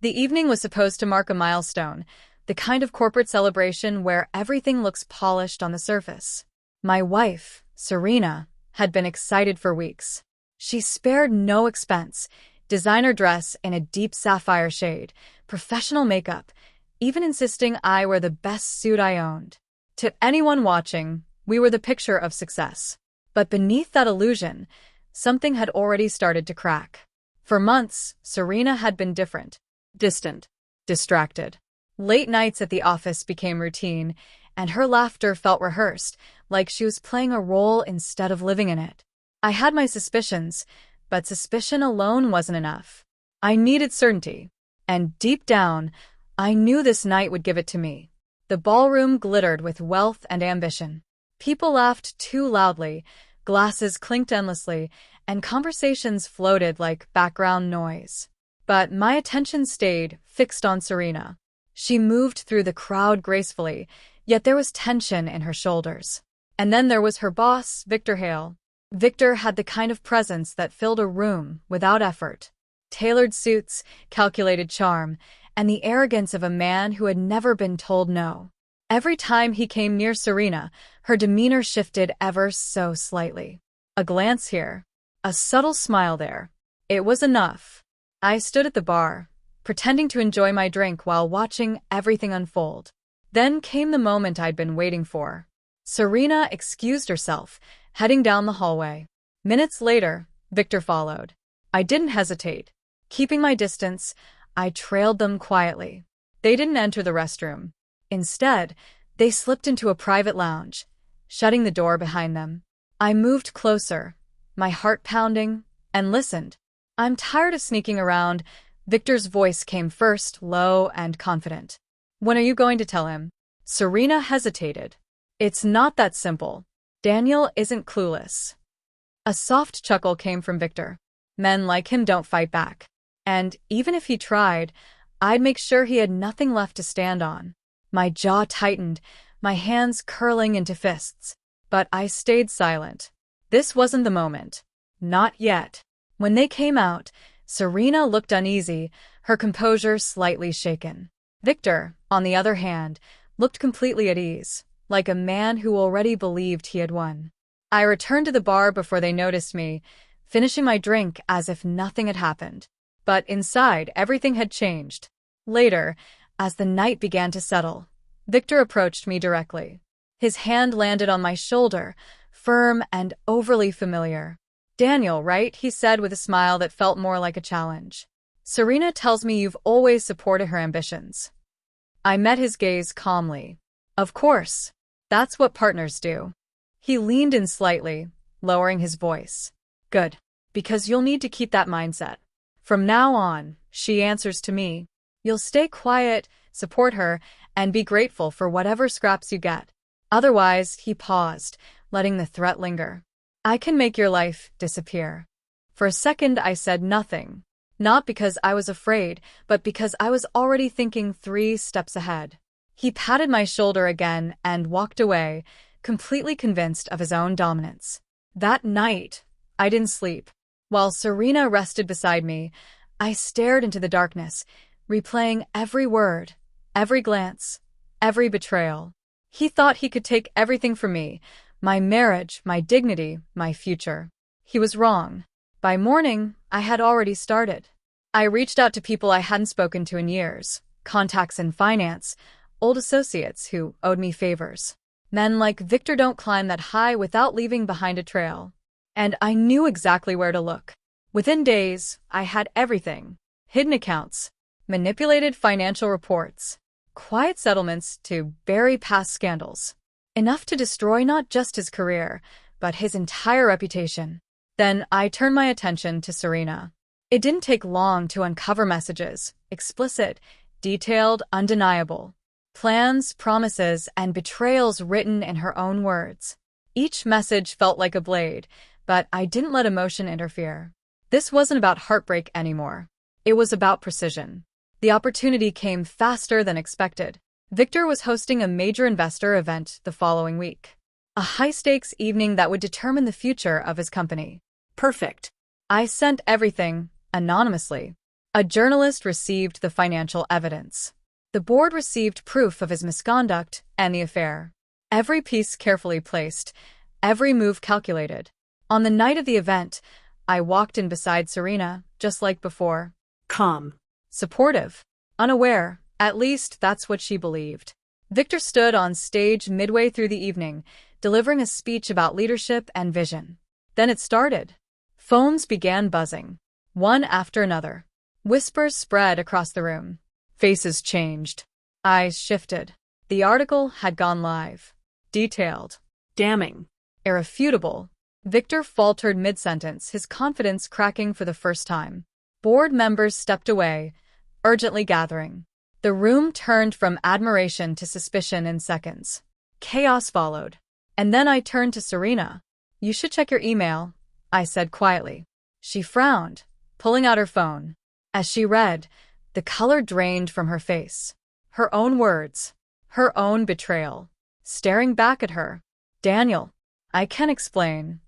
The evening was supposed to mark a milestone, the kind of corporate celebration where everything looks polished on the surface. My wife, Serena, had been excited for weeks. She spared no expense: designer dress in a deep sapphire shade, professional makeup, even insisting I wear the best suit I owned. To anyone watching, we were the picture of success. But beneath that illusion, something had already started to crack. For months, Serena had been different, distant, distracted. Late nights at the office became routine, and her laughter felt rehearsed, like she was playing a role instead of living in it. I had my suspicions, but suspicion alone wasn't enough. I needed certainty, and deep down, I knew this night would give it to me. The ballroom glittered with wealth and ambition. People laughed too loudly, glasses clinked endlessly, and conversations floated like background noise. But my attention stayed fixed on Serena. She moved through the crowd gracefully, yet there was tension in her shoulders. And then there was her boss, Victor Hale. Victor had the kind of presence that filled a room without effort. Tailored suits, calculated charm, and the arrogance of a man who had never been told no. Every time he came near Serena, her demeanor shifted ever so slightly. A glance here, a subtle smile there. It was enough. I stood at the bar, pretending to enjoy my drink while watching everything unfold. Then came the moment I'd been waiting for. Serena excused herself, heading down the hallway. Minutes later, Victor followed. I didn't hesitate. Keeping my distance, I trailed them quietly. They didn't enter the restroom. Instead, they slipped into a private lounge, shutting the door behind them. I moved closer, my heart pounding, and listened. I'm tired of sneaking around. Victor's voice came first, low and confident. When are you going to tell him? Serena hesitated. It's not that simple. Daniel isn't clueless. A soft chuckle came from Victor. Men like him don't fight back. And even if he tried, I'd make sure he had nothing left to stand on. My jaw tightened, my hands curling into fists. But I stayed silent. This wasn't the moment. Not yet. When they came out, Serena looked uneasy, her composure slightly shaken. Victor, on the other hand, looked completely at ease, like a man who already believed he had won. I returned to the bar before they noticed me, finishing my drink as if nothing had happened. But inside, everything had changed. Later, as the night began to settle, Victor approached me directly. His hand landed on my shoulder, firm and overly familiar. Daniel, right? He said with a smile that felt more like a challenge. Serena tells me you've always supported her ambitions. I met his gaze calmly. Of course. That's what partners do. He leaned in slightly, lowering his voice. Good. Because you'll need to keep that mindset. From now on, she answers to me. You'll stay quiet, support her, and be grateful for whatever scraps you get. Otherwise, he paused, letting the threat linger. I can make your life disappear. For a second, I said nothing. Not because I was afraid, but because I was already thinking 3 steps ahead. He patted my shoulder again and walked away, completely convinced of his own dominance. That night, I didn't sleep. While Serena rested beside me, I stared into the darkness, replaying every word, every glance, every betrayal. He thought he could take everything from me, my marriage, my dignity, my future. He was wrong. By morning, I had already started. I reached out to people I hadn't spoken to in years, contacts in finance, old associates who owed me favors. Men like Victor don't climb that high without leaving behind a trail. And I knew exactly where to look. Within days, I had everything. Hidden accounts, manipulated financial reports, quiet settlements to bury past scandals. Enough to destroy not just his career, but his entire reputation. Then I turned my attention to Serena. It didn't take long to uncover messages, explicit, detailed, undeniable. Plans, promises, and betrayals written in her own words. Each message felt like a blade, but I didn't let emotion interfere. This wasn't about heartbreak anymore. It was about precision. The opportunity came faster than expected. Victor was hosting a major investor event the following week. A high-stakes evening that would determine the future of his company. Perfect. I sent everything, anonymously. A journalist received the financial evidence. The board received proof of his misconduct and the affair. Every piece carefully placed, every move calculated. On the night of the event, I walked in beside Serena, just like before. Calm. Supportive. Unaware. At least that's what she believed. Victor stood on stage midway through the evening, delivering a speech about leadership and vision. Then it started. Phones began buzzing, one after another. Whispers spread across the room. Faces changed. Eyes shifted. The article had gone live. Detailed. Damning. Irrefutable. Victor faltered mid-sentence, his confidence cracking for the first time. Board members stepped away, urgently gathering. The room turned from admiration to suspicion in seconds. Chaos followed. And then I turned to Serena. "You should check your email," I said quietly. She frowned, pulling out her phone. As she read, the color drained from her face. Her own words. Her own betrayal. Staring back at her. "Daniel, I can explain."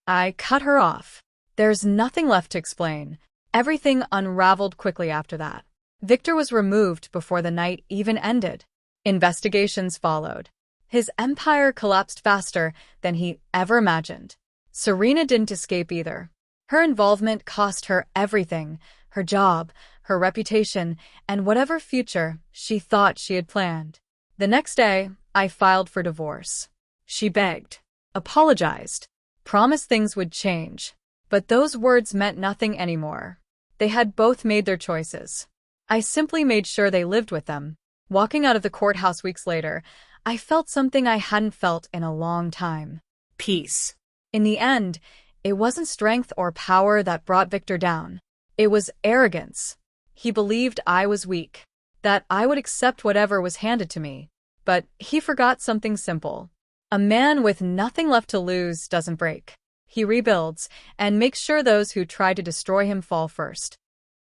I cut her off. There's nothing left to explain. Everything unraveled quickly after that. Victor was removed before the night even ended. Investigations followed. His empire collapsed faster than he ever imagined. Serena didn't escape either. Her involvement cost her everything, her job, her reputation, and whatever future she thought she had planned. The next day, I filed for divorce. She begged, apologized, promised things would change. But those words meant nothing anymore. They had both made their choices. I simply made sure they lived with them. Walking out of the courthouse weeks later, I felt something I hadn't felt in a long time. Peace. In the end, it wasn't strength or power that brought Victor down. It was arrogance. He believed I was weak, that I would accept whatever was handed to me. But he forgot something simple. A man with nothing left to lose doesn't break. He rebuilds and makes sure those who try to destroy him fall first.